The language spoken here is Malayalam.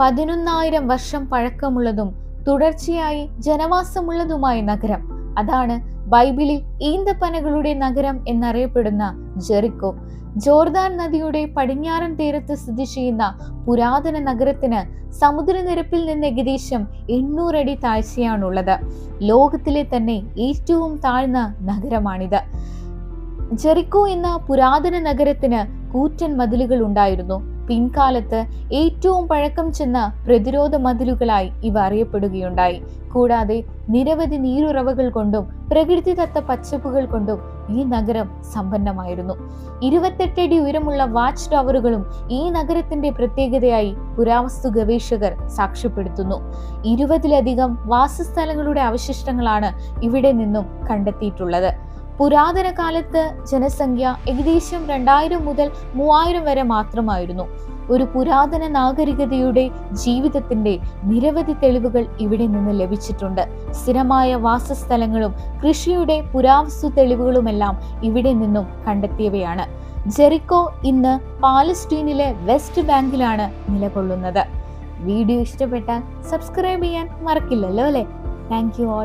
11,000 വർഷം പഴക്കമുള്ളതും തുടർച്ചയായി ജനവാസമുള്ളതുമായ നഗരം. അതാണ് ബൈബിളിൽ ഈന്തപ്പനകളുടെ നഗരം എന്നറിയപ്പെടുന്ന ജെറിക്കോ. ജോർദാൻ നദിയുടെ പടിഞ്ഞാറൻ തീരത്ത് സ്ഥിതി ചെയ്യുന്ന പുരാതന നഗരത്തിന് സമുദ്രനിരപ്പിൽ നിന്ന് ഏകദേശം 800 അടി താഴ്ചയാണുള്ളത്. ലോകത്തിലെ തന്നെ ഏറ്റവും താഴ്ന്ന നഗരമാണിത്. ജെറിക്കോ എന്ന പുരാതന നഗരത്തിന് കൂറ്റൻ മതിലുകൾ ഉണ്ടായിരുന്നു. പിൻകാലത്ത് ഏറ്റവും പഴക്കം ചെന്ന പ്രതിരോധ മതിലുകളായി ഇവ അറിയപ്പെടുകയുണ്ടായി. കൂടാതെ നിരവധി നീരുറവകൾ കൊണ്ടും പ്രകൃതിദത്ത പച്ചപ്പുകൾ കൊണ്ടും ഈ നഗരം സമ്പന്നമായിരുന്നു. 28 അടി ഉയരമുള്ള വാച്ച് ടവറുകളും ഈ നഗരത്തിന്റെ പ്രത്യേകതയായി പുരാവസ്തു ഗവേഷകർ സാക്ഷ്യപ്പെടുത്തുന്നു. 20-ലധികം വാസസ്ഥലങ്ങളുടെ അവശിഷ്ടങ്ങളാണ് ഇവിടെ നിന്നും കണ്ടെത്തിയിട്ടുള്ളത്. പുരാതന കാലത്ത് ജനസംഖ്യ ഏകദേശം 2000 മുതൽ 3000 വരെ മാത്രമായിരുന്നു. ഒരു പുരാതന നാഗരികതയുടെ ജീവിതത്തിന്റെ നിരവധി തെളിവുകൾ ഇവിടെ നിന്ന് ലഭിച്ചിട്ടുണ്ട്. സ്ഥിരമായ വാസസ്ഥലങ്ങളും കൃഷിയുടെ പുരാവസ്തു തെളിവുകളുമെല്ലാം ഇവിടെ നിന്നും കണ്ടെത്തിയവയാണ്. ജെറിക്കോ ഇന്ന് പാലസ്തീനിലെ വെസ്റ്റ് ബാങ്കിലാണ് നിലകൊള്ളുന്നത്. വീഡിയോ ഇഷ്ടപ്പെട്ടാൽ സബ്സ്ക്രൈബ് ചെയ്യാൻ മറക്കില്ലല്ലോ അല്ലേ? Thank you all.